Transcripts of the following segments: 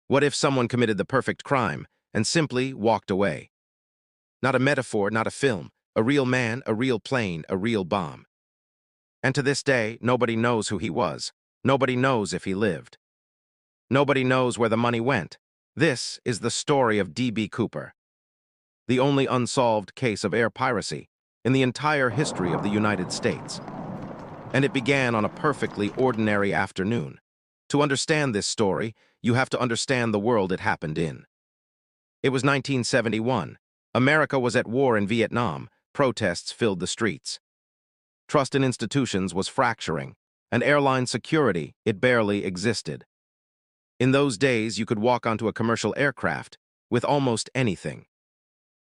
What if someone committed the perfect crime and simply walked away? Not a metaphor, not a film. A real man, a real plane, a real bomb. And to this day, nobody knows who he was. Nobody knows if he lived. Nobody knows where the money went. This is the story of D.B. Cooper, the only unsolved case of air piracy in the entire history of the United States. And it began on a perfectly ordinary afternoon. To understand this story, you have to understand the world it happened in. It was 1971. America was at war in Vietnam. Protests filled the streets. Trust in institutions was fracturing, and airline security, it barely existed. In those days, you could walk onto a commercial aircraft with almost anything.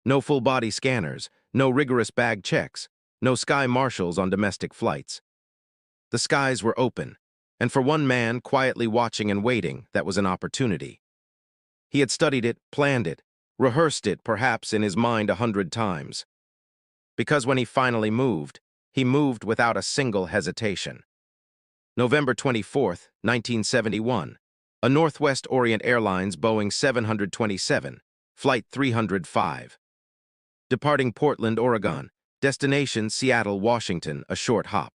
No full-body scanners, no rigorous bag checks, no sky marshals on domestic flights. The skies were open, and for one man quietly watching and waiting, that was an opportunity. He had studied it, planned it, rehearsed it perhaps in his mind 100 times. Because when he finally moved, he moved without a single hesitation. November 24th, 1971, a Northwest Orient Airlines Boeing 727, Flight 305. Departing Portland, Oregon, destination Seattle, Washington, a short hop.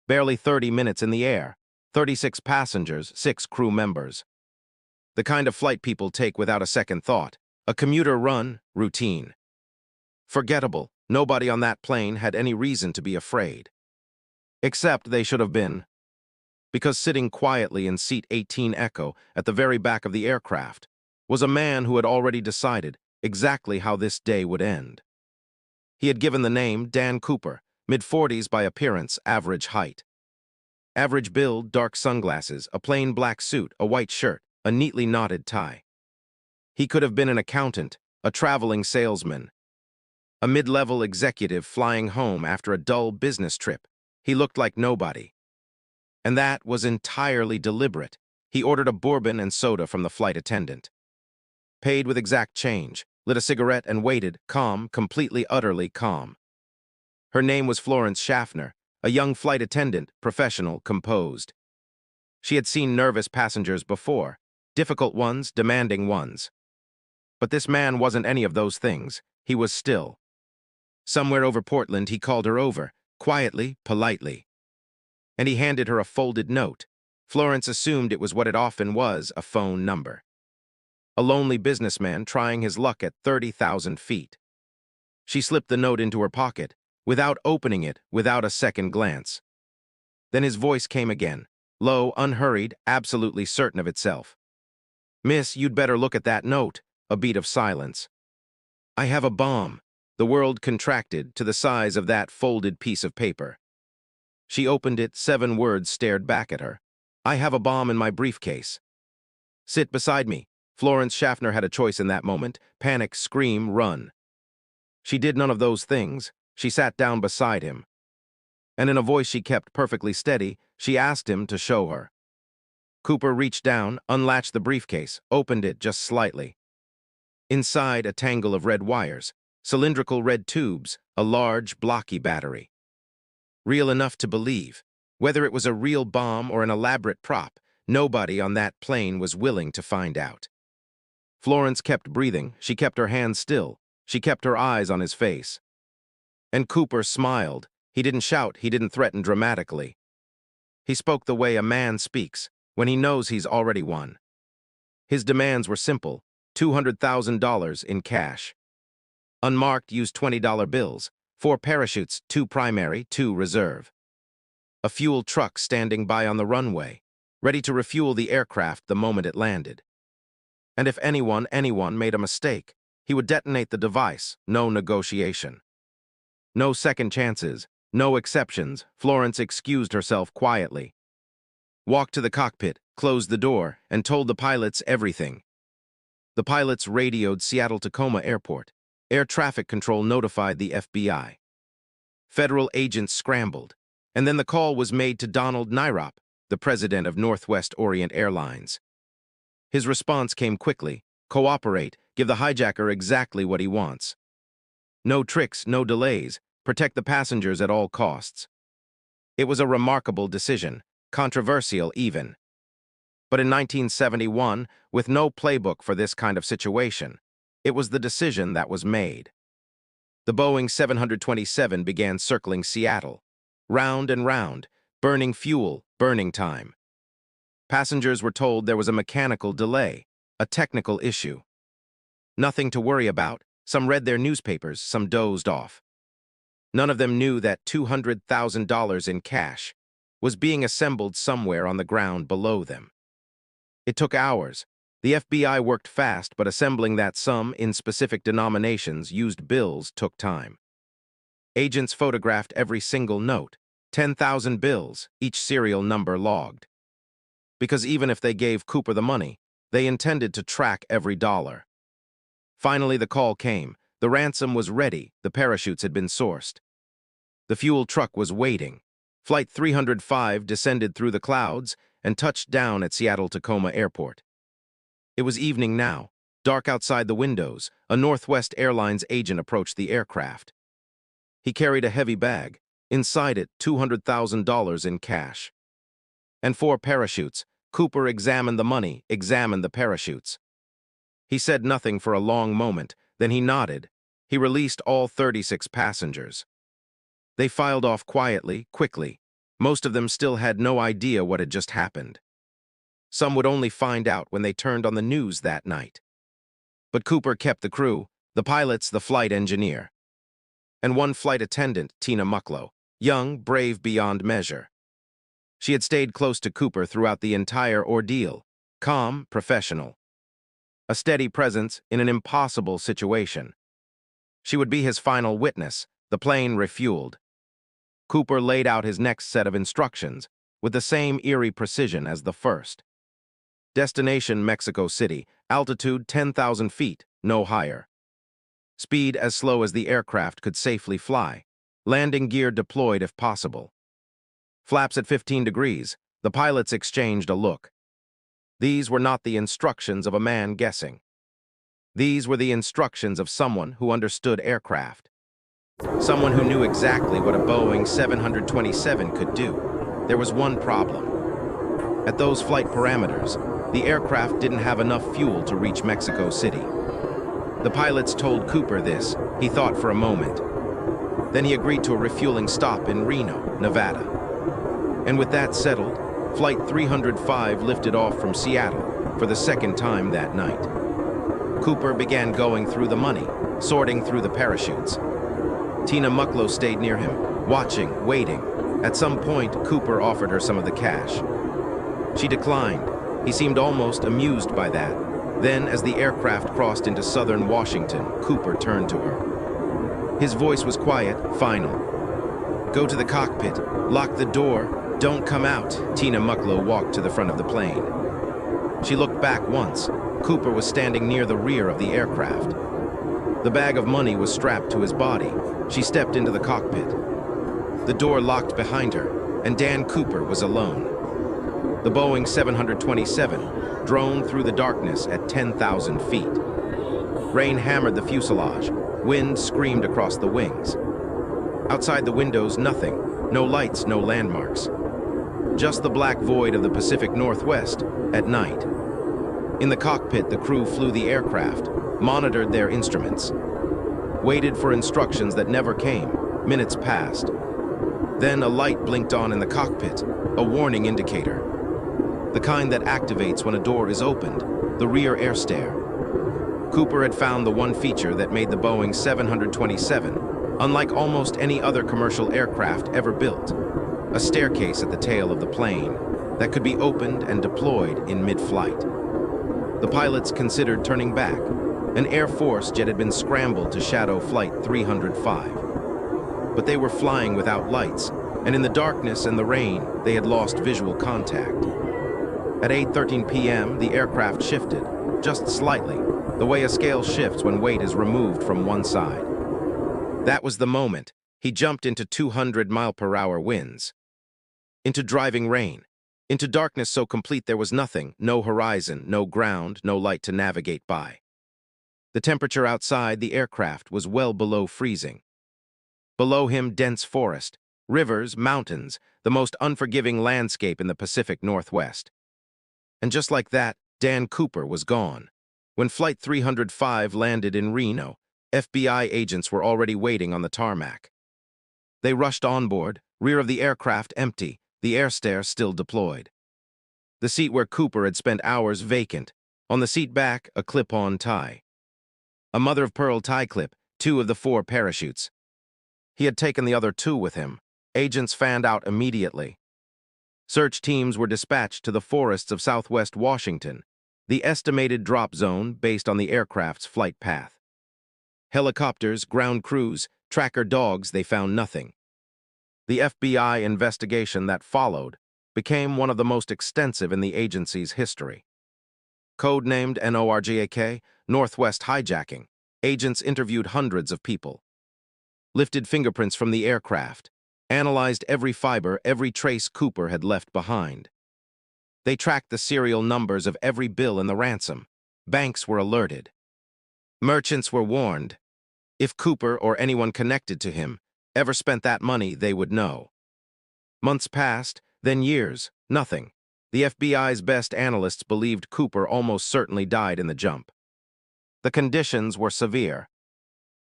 Barely 30 minutes in the air, 36 passengers, 6 crew members. The kind of flight people take without a second thought, a commuter run, routine. Forgettable, nobody on that plane had any reason to be afraid. Except they should have been. Because sitting quietly in seat 18 Echo at the very back of the aircraft was a man who had already decided exactly how this day would end. He had given the name Dan Cooper, mid-40s by appearance, average height. Average build, dark sunglasses, a plain black suit, a white shirt, a neatly knotted tie. He could have been an accountant, a traveling salesman, a mid-level executive flying home after a dull business trip. He looked like nobody. And that was entirely deliberate. He ordered a bourbon and soda from the flight attendant. Paid with exact change, lit a cigarette and waited, calm, completely, utterly calm. Her name was Florence Schaffner, a young flight attendant, professional, composed. She had seen nervous passengers before, difficult ones, demanding ones. But this man wasn't any of those things. He was still. Somewhere over Portland, he called her over, quietly, politely. And he handed her a folded note. Florence assumed it was what it often was, a phone number. A lonely businessman trying his luck at 30,000 feet. She slipped the note into her pocket, without opening it, without a second glance. Then his voice came again, low, unhurried, absolutely certain of itself. "Miss, you'd better look at that note." A beat of silence. "I have a bomb." The world contracted to the size of that folded piece of paper. She opened it, 7 words stared back at her. "I have a bomb in my briefcase." "Sit beside me." Florence Schaffner had a choice in that moment: panic, scream, run. She did none of those things. She sat down beside him. And in a voice she kept perfectly steady, she asked him to show her. Cooper reached down, unlatched the briefcase, opened it just slightly. Inside, a tangle of red wires, cylindrical red tubes, a large, blocky battery. Real enough to believe. Whether it was a real bomb or an elaborate prop, nobody on that plane was willing to find out. Florence kept breathing. She kept her hands still. She kept her eyes on his face. And Cooper smiled. He didn't shout. He didn't threaten dramatically. He spoke the way a man speaks, when he knows he's already won. His demands were simple: $200,000 in cash. Unmarked, used $20 bills, 4 parachutes, 2 primary, 2 reserve. A fuel truck standing by on the runway, ready to refuel the aircraft the moment it landed. And if anyone made a mistake, he would detonate the device, no negotiation. No second chances, no exceptions. Florence excused herself quietly, walked to the cockpit, closed the door, and told the pilots everything. The pilots radioed Seattle-Tacoma Airport. Air traffic control notified the FBI. Federal agents scrambled, and then the call was made to Donald Nyrop, the president of Northwest Orient Airlines. His response came quickly: cooperate, give the hijacker exactly what he wants. No tricks, no delays, protect the passengers at all costs. It was a remarkable decision, controversial even. But in 1971, with no playbook for this kind of situation, it was the decision that was made. The Boeing 727 began circling Seattle, round and round, burning fuel, burning time. Passengers were told there was a mechanical delay, a technical issue. Nothing to worry about. Some read their newspapers, some dozed off. None of them knew that $200,000 in cash was being assembled somewhere on the ground below them. It took hours. The FBI worked fast, but assembling that sum in specific denominations used bills took time. Agents photographed every single note, 10,000 bills, each serial number logged. Because even if they gave Cooper the money, they intended to track every dollar. Finally, the call came. The ransom was ready. The parachutes had been sourced. The fuel truck was waiting. Flight 305 descended through the clouds and touched down at Seattle-Tacoma Airport. It was evening now. Dark outside the windows, a Northwest Airlines agent approached the aircraft. He carried a heavy bag. Inside it, $200,000 in cash. And 4 parachutes. Cooper examined the money, examined the parachutes. He said nothing for a long moment, then he nodded. He released all 36 passengers. They filed off quietly, quickly. Most of them still had no idea what had just happened. Some would only find out when they turned on the news that night. But Cooper kept the crew, the pilots, the flight engineer, and one flight attendant, Tina Mucklow, young, brave beyond measure. She had stayed close to Cooper throughout the entire ordeal, calm, professional. A steady presence in an impossible situation. She would be his final witness. The plane refueled. Cooper laid out his next set of instructions with the same eerie precision as the first. Destination Mexico City, altitude 10,000 feet, no higher. Speed as slow as the aircraft could safely fly. Landing gear deployed if possible. Flaps at 15 degrees, the pilots exchanged a look. These were not the instructions of a man guessing. These were the instructions of someone who understood aircraft. Someone who knew exactly what a Boeing 727 could do. There was one problem. At those flight parameters, the aircraft didn't have enough fuel to reach Mexico City. The pilots told Cooper this. He thought for a moment. Then he agreed to a refueling stop in Reno, Nevada. And with that settled, Flight 305 lifted off from Seattle for the second time that night. Cooper began going through the money, sorting through the parachutes. Tina Mucklow stayed near him, watching, waiting. At some point, Cooper offered her some of the cash. She declined. He seemed almost amused by that. Then, as the aircraft crossed into southern Washington, Cooper turned to her. His voice was quiet, final. "Go to the cockpit, lock the door, don't come out." Tina Mucklow walked to the front of the plane. She looked back once. Cooper was standing near the rear of the aircraft. The bag of money was strapped to his body. She stepped into the cockpit. The door locked behind her, and Dan Cooper was alone. The Boeing 727 droned through the darkness at 10,000 feet. Rain hammered the fuselage. Wind screamed across the wings. Outside the windows, nothing. No lights, no landmarks. Just the black void of the Pacific Northwest at night. In the cockpit, the crew flew the aircraft, monitored their instruments, waited for instructions that never came. Minutes passed. Then a light blinked on in the cockpit, a warning indicator. The kind that activates when a door is opened, the rear air stair. Cooper had found the one feature that made the Boeing 727 unlike almost any other commercial aircraft ever built, a staircase at the tail of the plane that could be opened and deployed in mid-flight. The pilots considered turning back. An Air Force jet had been scrambled to shadow Flight 305. But they were flying without lights, and in the darkness and the rain, they had lost visual contact. At 8:13 p.m., the aircraft shifted, just slightly, the way a scale shifts when weight is removed from one side. That was the moment. He jumped into 200-mile-per-hour winds, into driving rain, into darkness so complete there was nothing, no horizon, no ground, no light to navigate by. The temperature outside the aircraft was well below freezing. Below him, dense forest, rivers, mountains, the most unforgiving landscape in the Pacific Northwest. And just like that, Dan Cooper was gone. When Flight 305 landed in Reno, FBI agents were already waiting on the tarmac. They rushed on board, rear of the aircraft empty, the air stair still deployed. The seat where Cooper had spent hours vacant. On the seat back, a clip-on tie. A mother-of-pearl tie clip, 2 of the 4 parachutes. He had taken the other 2 with him. Agents fanned out immediately. Search teams were dispatched to the forests of southwest Washington, the estimated drop zone based on the aircraft's flight path. Helicopters, ground crews, tracker dogs, they found nothing. The FBI investigation that followed became one of the most extensive in the agency's history. Codenamed NORJAK, Northwest Hijacking, agents interviewed hundreds of people, lifted fingerprints from the aircraft, analyzed every fiber, every trace Cooper had left behind. They tracked the serial numbers of every bill in the ransom. Banks were alerted. Merchants were warned. If Cooper or anyone connected to him ever spent that money, they would know. Months passed, then years, nothing. The FBI's best analysts believed Cooper almost certainly died in the jump. The conditions were severe.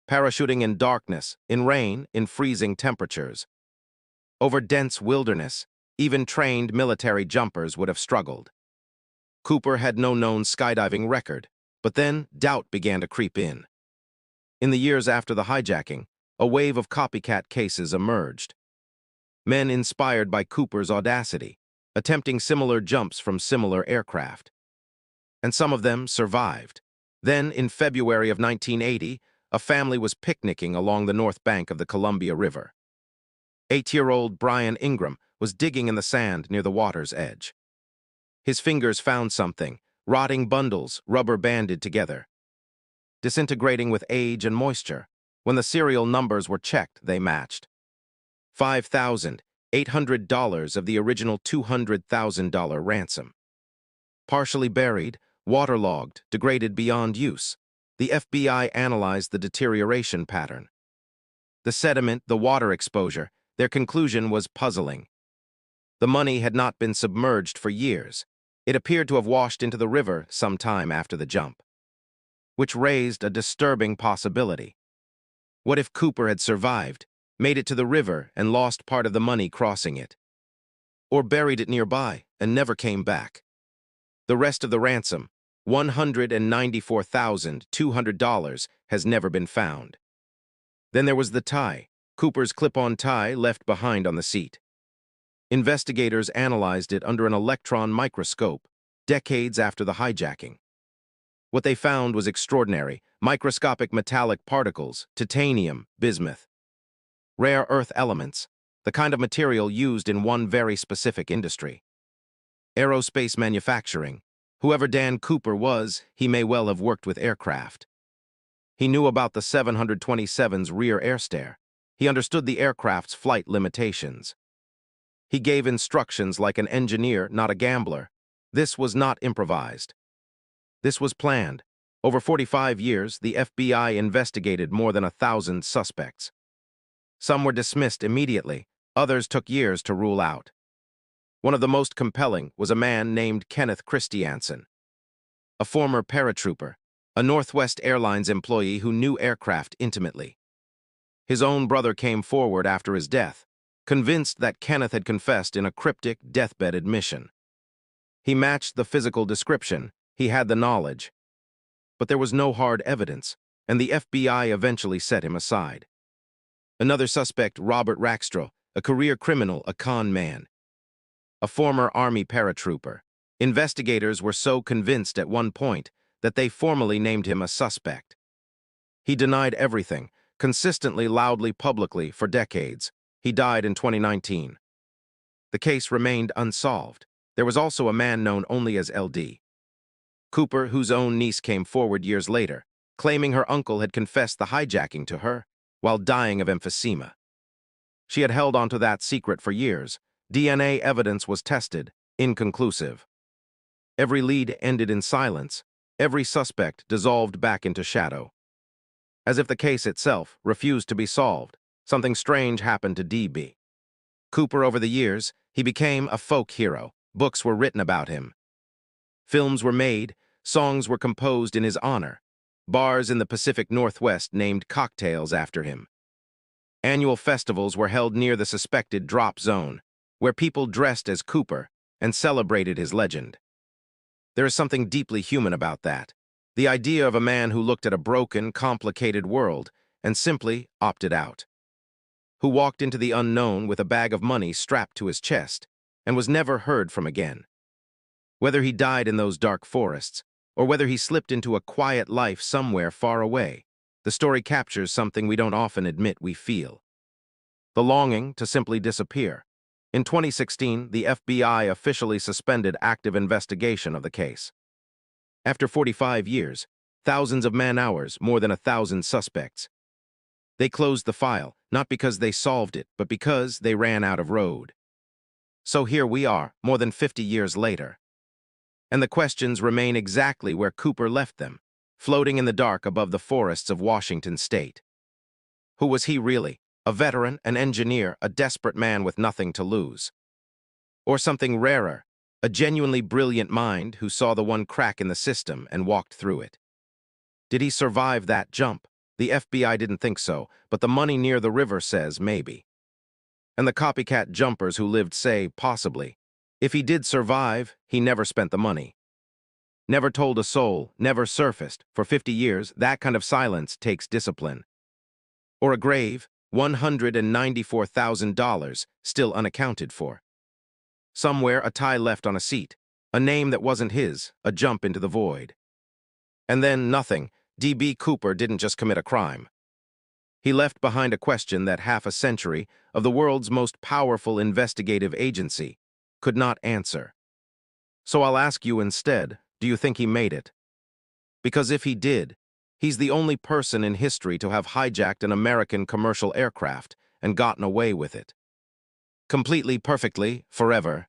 Parachuting in darkness, in rain, in freezing temperatures. Over dense wilderness, even trained military jumpers would have struggled. Cooper had no known skydiving record, but then doubt began to creep in. In the years after the hijacking, a wave of copycat cases emerged. Men inspired by Cooper's audacity, attempting similar jumps from similar aircraft. And some of them survived. Then, in February of 1980, a family was picnicking along the north bank of the Columbia River. 8-year-old Brian Ingram was digging in the sand near the water's edge. His fingers found something, rotting bundles, rubber banded together. Disintegrating with age and moisture, when the serial numbers were checked, they matched. $5,800 of the original $200,000 ransom. Partially buried, waterlogged, degraded beyond use, the FBI analyzed the deterioration pattern. The sediment, the water exposure, their conclusion was puzzling. The money had not been submerged for years. It appeared to have washed into the river some time after the jump, which raised a disturbing possibility. What if Cooper had survived, made it to the river and lost part of the money crossing it? Or buried it nearby and never came back? The rest of the ransom, $194,200, has never been found. Then there was the tie, Cooper's clip-on tie left behind on the seat. Investigators analyzed it under an electron microscope, decades after the hijacking. What they found was extraordinary: microscopic metallic particles, titanium, bismuth. Rare earth elements, the kind of material used in one very specific industry. Aerospace manufacturing. Whoever Dan Cooper was, he may well have worked with aircraft. He knew about the 727's rear air stair. He understood the aircraft's flight limitations. He gave instructions like an engineer, not a gambler. This was not improvised. This was planned. Over 45 years, the FBI investigated more than 1,000 suspects. Some were dismissed immediately, others took years to rule out. One of the most compelling was a man named Kenneth Christiansen, a former paratrooper, a Northwest Airlines employee who knew aircraft intimately. His own brother came forward after his death, convinced that Kenneth had confessed in a cryptic deathbed admission. He matched the physical description, he had the knowledge. But there was no hard evidence, and the FBI eventually set him aside. Another suspect, Robert Rackstraw, a career criminal, a con man. A former Army paratrooper. Investigators were so convinced at one point that they formally named him a suspect. He denied everything, consistently, loudly, publicly, for decades. He died in 2019. The case remained unsolved. There was also a man known only as LD Cooper, whose own niece came forward years later, claiming her uncle had confessed the hijacking to her while dying of emphysema. She had held onto that secret for years. DNA evidence was tested, inconclusive. Every lead ended in silence. Every suspect dissolved back into shadow. As if the case itself refused to be solved, something strange happened to DB Cooper. Over the years, he became a folk hero. Books were written about him. Films were made, songs were composed in his honor. Bars in the Pacific Northwest named cocktails after him. Annual festivals were held near the suspected drop zone, where people dressed as Cooper and celebrated his legend. There is something deeply human about that. The idea of a man who looked at a broken, complicated world and simply opted out. Who walked into the unknown with a bag of money strapped to his chest and was never heard from again. Whether he died in those dark forests, or whether he slipped into a quiet life somewhere far away, the story captures something we don't often admit we feel. The longing to simply disappear. In 2016, the FBI officially suspended active investigation of the case. After 45 years, thousands of man-hours, more than 1,000 suspects. They closed the file, not because they solved it, but because they ran out of road. So here we are, more than 50 years later. And the questions remain exactly where Cooper left them, floating in the dark above the forests of Washington state. Who was he really? A veteran, an engineer, a desperate man with nothing to lose? Or something rarer, a genuinely brilliant mind who saw the one crack in the system and walked through it? Did he survive that jump? The FBI didn't think so, but the money near the river says maybe. And the copycat jumpers who lived say possibly. If he did survive, he never spent the money. Never told a soul, never surfaced. For 50 years, that kind of silence takes discipline. Or a grave, $194,000, still unaccounted for. Somewhere a tie left on a seat, a name that wasn't his, a jump into the void. And then nothing. D.B. Cooper didn't just commit a crime. He left behind a question that half a century of the world's most powerful investigative agency could not answer. So I'll ask you instead, do you think he made it? Because if he did, he's the only person in history to have hijacked an American commercial aircraft and gotten away with it. Completely, perfectly, forever.